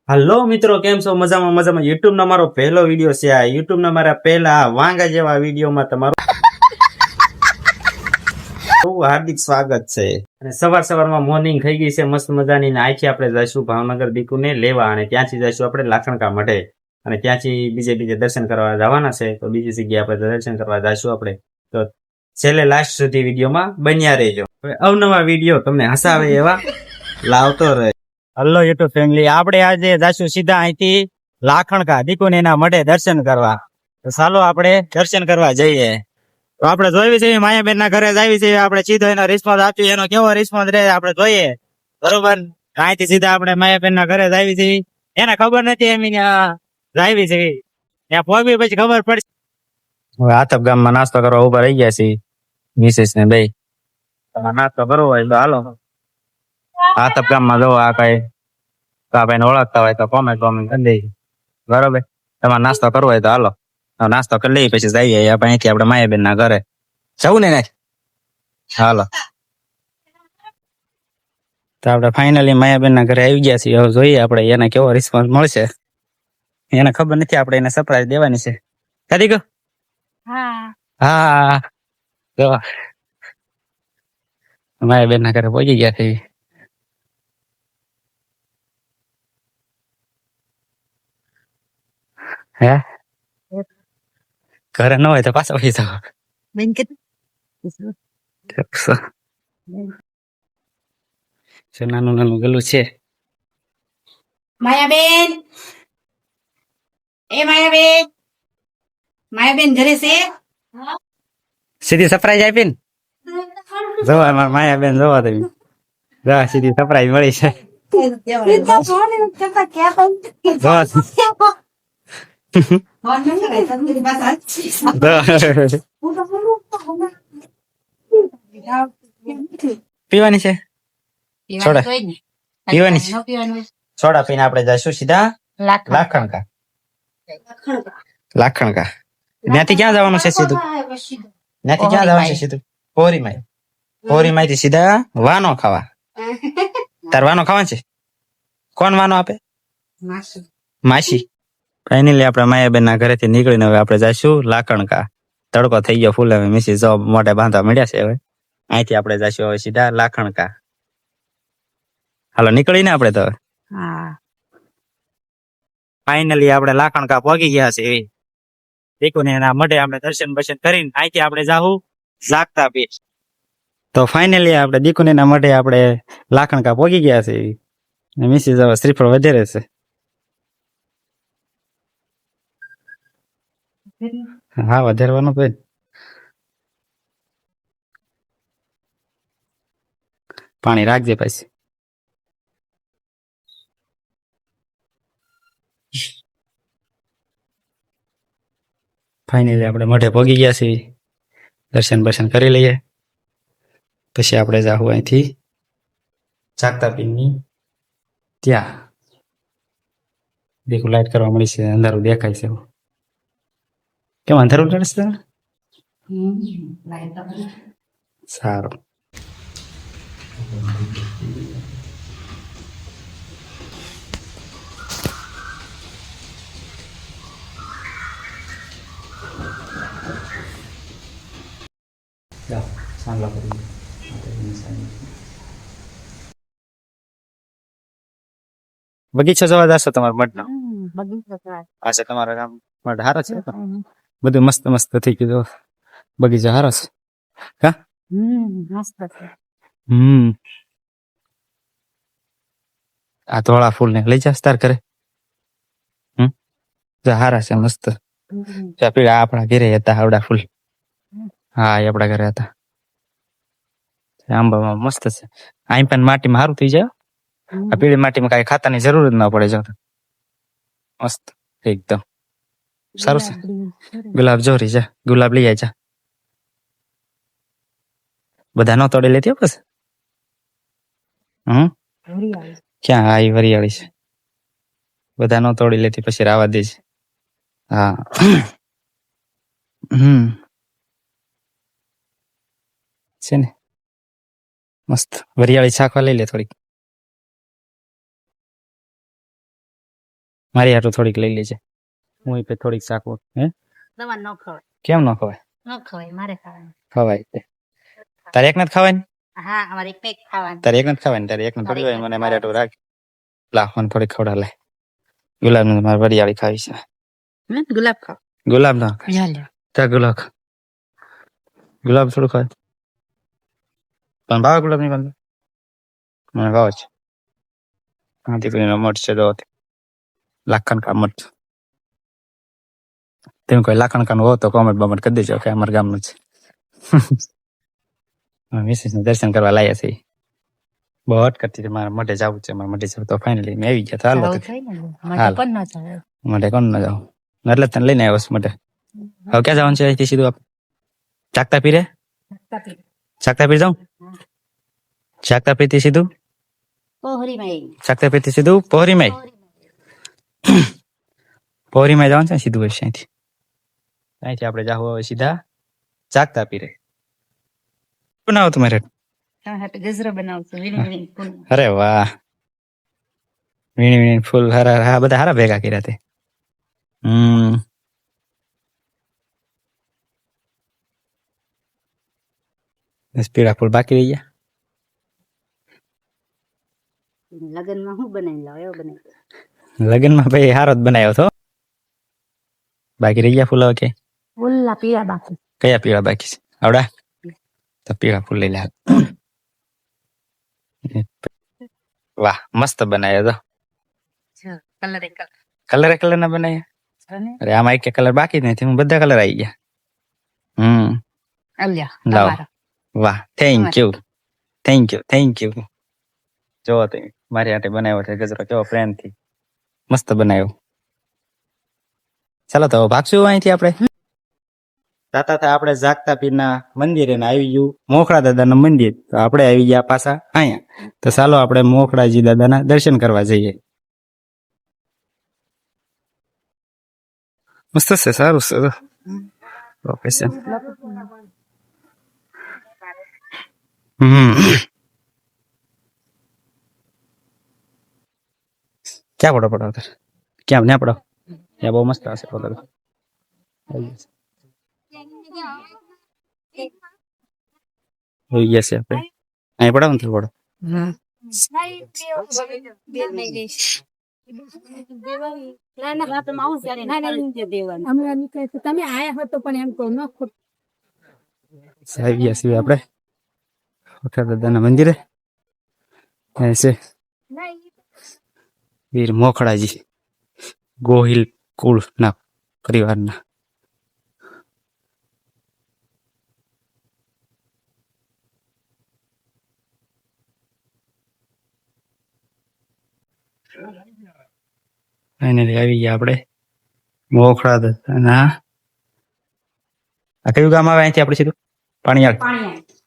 Hello મિત્રો, કેમ છો? મજામાં મજામાં. યુટ્યુબ નો મારો પહેલો વિડીયો છે. આ યુટ્યુબ ના મારા પહેલા વાંગા જેવા વિડીયોમાં તમારું હાર્દિક સ્વાગત છે. અને સવારમાં મોર્નિંગ થઈ ગઈ છે મસ્ત મજાની. અહીંથી આપણે જઈશું ભાવનગર દીકુને લેવા અને ત્યાંથી જઈશું આપણે લાખણકા મઢે અને ત્યાંથી બીજે દર્શન કરવા જવાના છે. તો બીજી જગ્યાએ આપણે દર્શન કરવા જઈશું આપણે. તો છેલ્લે લાસ્ટ સુધી વિડીયોમાં બન્યા રહેજો. હવે અવનવા વિડીયો તમને હસાવે એવા લાવતો રહે. હલો યુટ્યુબ ફેમિલી, આપણે આજે જઈશું સીધા અહીંથી લાખણકા દીકુને એના મઢે દર્શન કરવા. તો ચાલો આપણે દર્શન કરવા જઈએ. તો આપણે જોઈ છે માયાબેન ના ઘરે જ આવી છે. આપણે સીધો એનો રિસ્પોન્સ આપ્યો, એનો કેવો રિસ્પોન્સ રહે આપણે જોઈએ. બરોબર, અહીંથી સીધા આપણે માયાબેન ના ઘરે જ આવી છે. એને ખબર નથી એમ આવી છે ત્યાં પહોંચી પછી ખબર પડશે. હવે આતપ ગામમાં નાસ્તો કરવા ઉભા રહી ગયા છે મિસેસ ને બે. નાસ્તો કરવો હોય તો હાલો. આતપ ગામમાં જોવો આ કઈ ભાઈ ઓળખતા હોય તો કોમેન્ટ કરી દે. બરોબર, તમારે નાસ્તો કરવો હોય તો હાલો. નાસ્તો કરી લઈએ પછી જઈએ અહીંથી આપણે માયાબેન ના ઘરે જવું ને. હાલો, તો આપણે ફાઇનલી માયાબેન ના ઘરે આવી ગયા છીએ. હવે જોઈએ આપણે એને કેવો રિસ્પોન્સ મળશે. એને ખબર નથી, આપણે એને સરપ્રાઈઝ દેવાની છે. કદી ગયો? હા, માયાબેન ના ઘરે પહોંચી ગયા છે. હે ઘરે ન હોય તો પાછા પૈ જાવ. નાનું ગલું છે. માયાબેન, માયાબેન ઘરે છે? સીધી સરપ્રાઈઝ આપી ને. જોવા મારા માયાબેન જોવા તમે. જોવા સીધી સરપ્રાઈઝ મળી છે. પીવાની છે સોડા? પીવાની છે સોડા પીને આપણે જઈશું સીધા લાખણકા. લાખણકા ત્યાંથી ક્યાં જવાનું છે સીધું? ત્યાંથી ક્યાં જવાનું છે સીધું? પોરીમાં. પોરીમાં થી સીધા વાનો ખાવા. તાર વાનો ખાવા છે? કોણ વાનો આપે? માસી. ફાઇનલી આપણે માયાબેન ના ઘરેથી નીકળીને હવે આપણે જઈશું લાખણકા. તડકો થઈ ગયો ફૂલ. હવે મિસી જોબ મોઢે બાંધવા મળ્યા છે. હવે અહીંથી આપણે જઈશું હવે સીધા લાખણકા. હાલો નીકળીને આપણે તો. ફાઇનલી આપણે લાખણકા પહોંચી ગયા છે. દીકુને એના મઢે આપણે દર્શન બર્શન કરીને અહીંથી આપણે જાહું જાગતા પીઠ. તો ફાઇનલી આપણે દીકુને એના મઢે આપણે લાખણકા પહોંચી ગયા છે. મિસી હવે શ્રીફળ વધારે છે. હા, વધારવાનું તો પાણી રાખજે પછી. ફાઇનલી આપણે મઢે પહોંચી ગયા છીએ. દર્શન બર્શન કરી લઈએ પછી આપણે જાહું અહીંથી જાગતા પીરની ત્યાં. દેખું લાઈટ કરવા મળી છે, અંધારું દેખાય છે. કેમ અંધારું ચડશે? સારું. બગીચો જોવા જશો તમારા મઢનો? અચ્છા, તમારા ગામ મઢ હારો છે. બધું મસ્ત મસ્ત થઈ ગયું. બગીચો હારો છે. હા, આ ધોળા ફૂલ ને લઈ જાસ તાર કરે. હારા છે મસ્ત. પીળા આપણા ઘરે હતા આવડા ફૂલ. હા, એ આપણા ઘરે હતા. આંબામાં મસ્ત છે. અહીં પણ માટીમાં સારું થઈ જાય. આ પીળી માટીમાં કઈ ખાતાની જરૂર જ ના પડે. જો મસ્ત એકદમ સારું છે. ગુલાબ જોરી જા, ગુલાબ લઈ જા. બધા નો તોડી લેતી બસ. ક્યાં? હા, એ વરિયાળી છે. બધા નો તોડી લેતી પછી રાવા દે છે. હા. છે ને મસ્ત વરિયાળી શાકવા લઈ લે થોડીક. મારી હાટું થોડીક લઈ લેજે. હું એ થોડીક શાકું. હે દવા ન ખવાય કેમ ન ખવાય? ન ખવાય મારે ખાવાનું ખવાય તે. તારે એક નથી ખાવાની? હા અમારે એક ખાવાનું તારે એક નથી ખાવાની? તારે એક થોડી હોય. તારે મને એક મારી હાટું રાખ. લા મને થોડીક ખવડા લે. ગુલાબ નું મારે વરિયાળી ખાવી છે. ગુલાબ ખાવ ગુલાબ ના ત્યાં ગુલાબ ખા. ગુલાબ થોડું ખાય પણ ભાવે ગુલાબ ની બંધ મને ભાવે છે. હા દીકરીનો મઠ છે તો લાખન કા મઠ. તેમ કોઈ લાખન કાનું હો તો કોમેન્ટ બમેન્ટ કરી દેજો કે અમારા ગામનું છે. મિસિસ નું દર્શન કરવા લાયા છે. બહુ હટ કરતી હતી મારા મઢે જવું છે, મારા મઢે જવું તો ફાઇનલી મેં આવી ગયા. હાલ મઢે કોણ ના જાઉં એટલે તને લઈને આવ્યો છું મઢે. હવે ક્યાં જવાનું છે અહીંથી સીધું આપણે ચાકતા પીરે? ચાકતા પીર જાઉં? ચાકતા પીરથી સીધું ચાકતા પીરથી સીધું પોહરીમાં પોહરીમાં જવાનું છે સીધું હશે અહીંથી. અહીંથી આપણે જાવું હવે સીધા ચાકતા પીરે. બનાવો તમારે? ગજરો બનાવશું. અરે વાહ, વીણી વીણી ફૂલ હારા. હા બધા હારા ભેગા કર્યા તે. પીળા ફૂલ બાકી રહી ગયા. લગનમાં હું બનાવી લાવ એવો બનાવી. લગનમાં ભાઈ હારો જ બનાવ્યો હતો. બાકી રહી ગયા ફૂલ હવે કે ઓલા પીળા બાકી. કયા પીળા બાકી છે? આવડા તો પીળા ફૂલ લઈ લે. વાહ મસ્ત બનાવ્યો તો. કલર ના બનાવ્યા? અરે આમાં એક કલર બાકી નથી, હું બધા કલર આવી ગયા. લાવ. વાહ thank you thank you thank you. જોવો તમે મારી હાટે બનાવ્યો છે ગજરો કેવો પ્રેમથી મસ્ત બનાવ્યો. ચાલો તો ભાગશું અહીંથી આપણે. જાતા હતા આપણે જાગતા પીરના મંદિરે ને આવી ગયું મોખડા દાદાના મંદિર. તો આપણે આવી ગયા પાછા અહીંયા. તો ચાલો આપણે મોખડાજી દાદાના દર્શન કરવા જઈએ. મસ્ત છે, સારું છે લોકેશન. ક્યાં પડો પડો ક્યાં ના પડો ત્યાં બહુ મસ્ત હશે પડો. હોઈ ગયા છે આપણે અહીં પડાવ ને થોડો. તમે આયા હો તો પણ એમ કહો ન ખોટ. આવી ગયા છીએ આપણે મોખડા દાદાના મંદિરે. છે વીર મોખડાજી ગોહિલ કુળ ના પરિવારના. ફાઇનલી આવી ગયા આપણે મોખડા દાદાના. આ કયું ગામ આવે અહીંથી આપણે સીધું?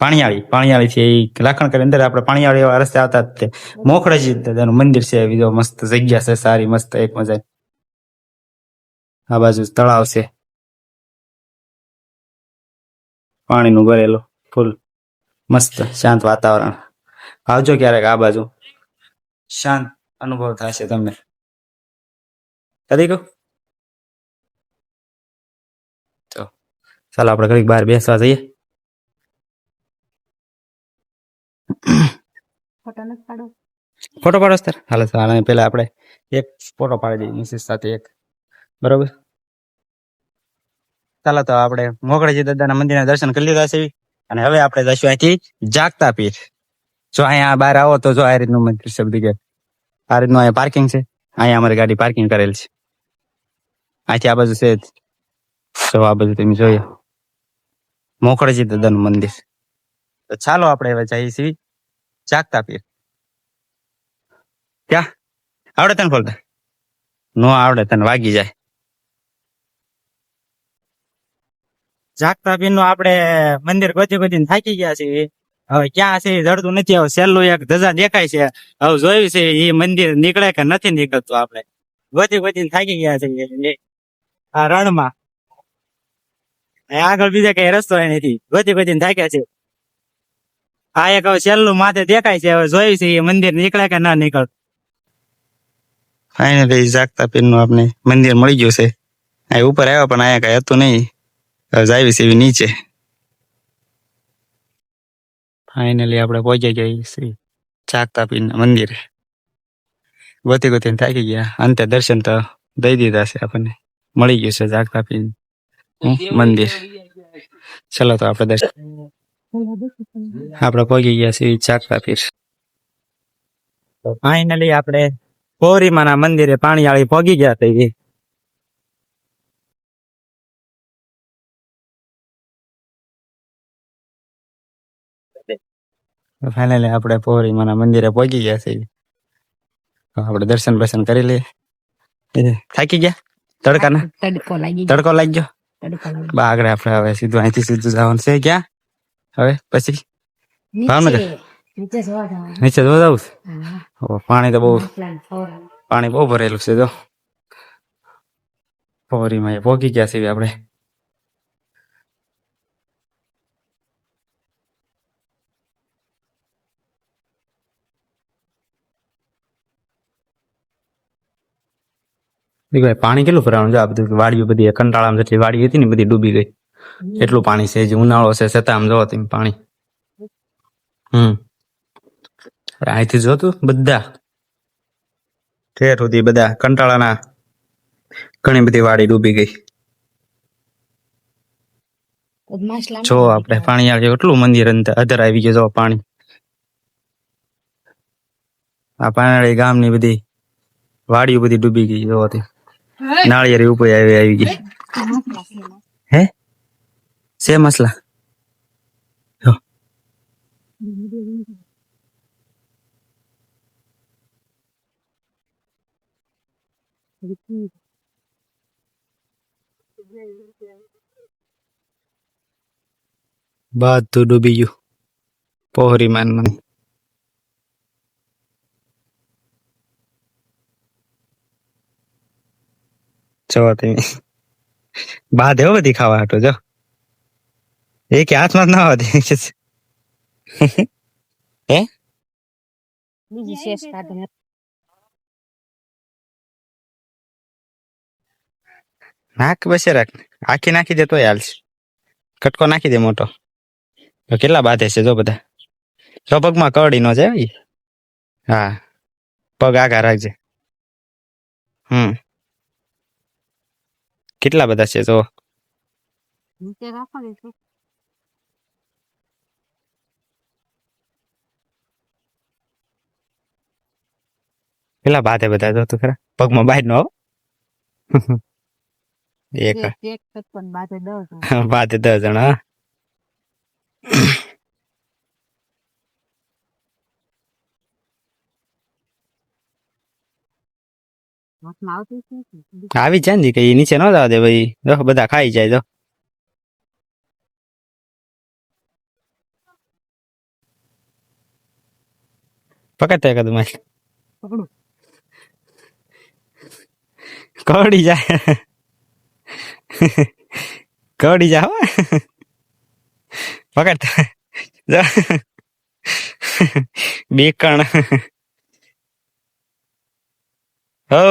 પાણીયાળી થી લાખણ કરી અંદર આપણે પાણીયાળી એવા રસ્તે આવતા જ તે મોખડાજી દાદાનું મંદિર છે. બીજો મસ્ત જગ્યા છે, સારી મસ્ત એક મજા. આ બાજુ તળાવ છે, પાણીનું ભરેલું ફૂલ મસ્ત શાંત વાતાવરણ. આવજો ક્યારેક આ બાજુ, શાંત અનુભવ થશે તમને. કદી કહું તો ચાલો આપણે ઘડીક બહાર બેસવા જઈએ. ફોટો પાડો સર? હાલો ચાલો પેલા આપણે એક ફોટો પાડી દઈએ મિસિસ સાથે એક. બરોબર ચાલો તો આપણે મોખડાજી દાદાના મંદિરના દર્શન કરી લીધા છે અને હવે આપણે જઈશું અહીંથી જાગતા પીર. જો અહીંયા બહાર આવો તો જો આ રીતનું મંદિર છે. બધી આ રીતનું અહીંયા પાર્કિંગ છે. અહીંયા અમારી ગાડી પાર્કિંગ કરેલ છે. અહીંથી આ બાજુ છે તો આ બાજુ તમે જોઈએ મોખડાજી દાદાનું મંદિર. તો ચાલો આપણે હવે જઈએ છીએ જાગતા પીર. ક્યાં આવડે તને બોલતા? નો આવડે, તને વાગી જાય. જાગતા પીર નું આપણે મંદિર ગોતી ગોતીને થાકી ગયા છે. હવે ક્યાં છે જડતું નથી. હવે છેલ્લું એક ધજા દેખાય છે. હવે જોયું છે એ મંદિર નીકળે કે નથી નીકળતું. આપણે ગોતી ગોતીને થાકી ગયા છે આ રણમાં. આગળ બીજા કઈ રસ્તો નથી, ગોતી ગોતીને થાક્યા છે. આ એક હવે છેલ્લું માથે દેખાય છે. હવે જોયું છે એ મંદિર નીકળે કે ના નીકળ. ફાઇનલી જાગતા પીર નું આપણે મંદિર મળી ગયું છે. અહીં ઉપર આવ્યા પણ અહીંયા કઈ હતું નહીં. હવે જાવી છે એવી નીચે. ફાઇનલી આપણે પહોંચી ગયા છીએ જાગતા પીરના મંદિરે. ગોતી ગોતીને થાકી ગયા. અંતે દર્શન તો દઈ દીધા છે આપણને. મળી ગયું છે જાગતા પીર મંદિર. ચલો તો આપણે દર્શન આપણે પહોંચી ગયા છીએ જાગતા પીર. ફાઇનલી આપણે પોરીમાના મંદિરે પાણીયાળી પહોંચી ગયા હતા. ફાઇનલી આપણે પોરીમાના મંદિરે પહોંચી ગયા છીએ. તો આપણે દર્શન બર્શન કરી લઈએ. થાકી ગયા તડકાના? તડકો લાગી તડકો લાગી ગયો. બા આગળ આપણે હવે સીધું અહીંથી સીધું જવાનું છે. ક્યાં હવે પછી? ભાવનગર નીચે જોવા જવાનું. નીચે જોવા જવું છે? હા. ઓ, પાણી તો બહુ ફોરન. પાણી બહુ ભરેલું છે. જો પોરીમાં પહોંચી ગયા છીએ આપણે. ભાઈ પાણી કેટલું ભરાવાનું છે? આ બધું વાડીઓ બધી કંટાળામાં જેટલી વાડી હતી ને બધી ડૂબી ગઈ. એટલું પાણી છે. જે ઉનાળો છે છતાં આમ જોવો તમે પાણી. અહીંથી જોતું બધા ઠેર સુધી બધા કંટાળાના ઘણી બધી વાડી ડૂબી ગઈ. જો આપણે પાણી આવે એટલું મંદિર અંદર આવી ગયું. જો પાણી આ પાણી ગામની બધી વાડીઓ બધી ડૂબી ગઈ. જો નાળિયેરી ઉપર આવી ગઈ. હે છે મસલા? બધું ડૂબી ગયું પોહરીમાન મને. જો તમે બાદ એવો બધી ખાવા હાટો. જો એ કે હાથમાં જ ના હોતી. હે બીજી શેષ કાઢે. નાક બસે રાખ. આખી નાખી દે તોય હાલશે. કટકો નાખી દે મોટો. તો કેટલા બાધે છે જો બધા. જો પગમાં કવડી નો જાય. હા પગ આગા રાખજે. કેટલા બધા છે જો. નીચે રાખવાની છે. કેટલા બાધે બધા જો તું ખરા. પગમાં બાજ નો એક એક પણ બાજુ 10. બાધે 10 જણા. હાથમાં આવતી છે. આવી જાય ને કે ઈ નીચે ન જવા દે ભાઈ. જો બધા ખાઈ જાય. જો પકડતા કદું માં પકડું. કવડી જાય. કવડી જા હો. પકડતા બેકણ. હો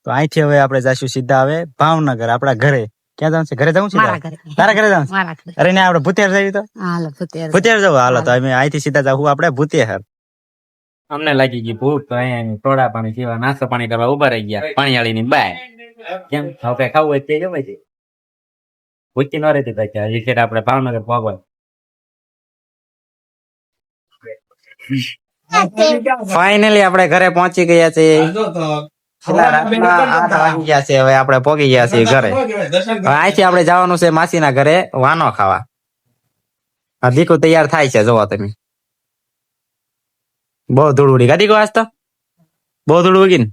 તો અહીંથી હવે આપણે જઈશું સીધા હવે ભાવનગર આપણા ઘરે. ક્યાં જવાનું છે? ઘરે જવું છે? મારા ઘરે. તારા ઘરે જવાનું છે? મારા ઘરે. અરે ને આપણે ભૂતેર જઈએ તો હાલો ફતેર. ભૂતેર જવું. હાલો તો અમે અહીંથી સીધા જવું આપણે ભૂતેર. અમને લાગી ગઈ ભૂખ તો અહીંયા થોડા પાણી પીવા નાસ્તો પાણી કરવા ઉભા રહી ગયા પાણીયાળી ની બાય. કેમ હવે કઈ ખાવું હોય તે જવાય છે. ભૂખી ન રહેતી ભાઈ. હજી ખેર આપણે ભાવનગર પહોંચવા. ફાઇનલી આપણે ઘરે પહોંચી ગયા છે. છેલ્લા રાતના 8 વાગી ગયા છે. હવે આપણે પહોંચી ગયા છીએ ઘરે. હવે અહીંથી આપણે જવાનું છે માસીના ઘરે વાનો ખાવા. આ દીકુ તૈયાર થાય છે. જોવો તમે બહુ ધૂળ ઉડી. ગાડી કો આજ તો બહુ ધૂળ ઉગી ને.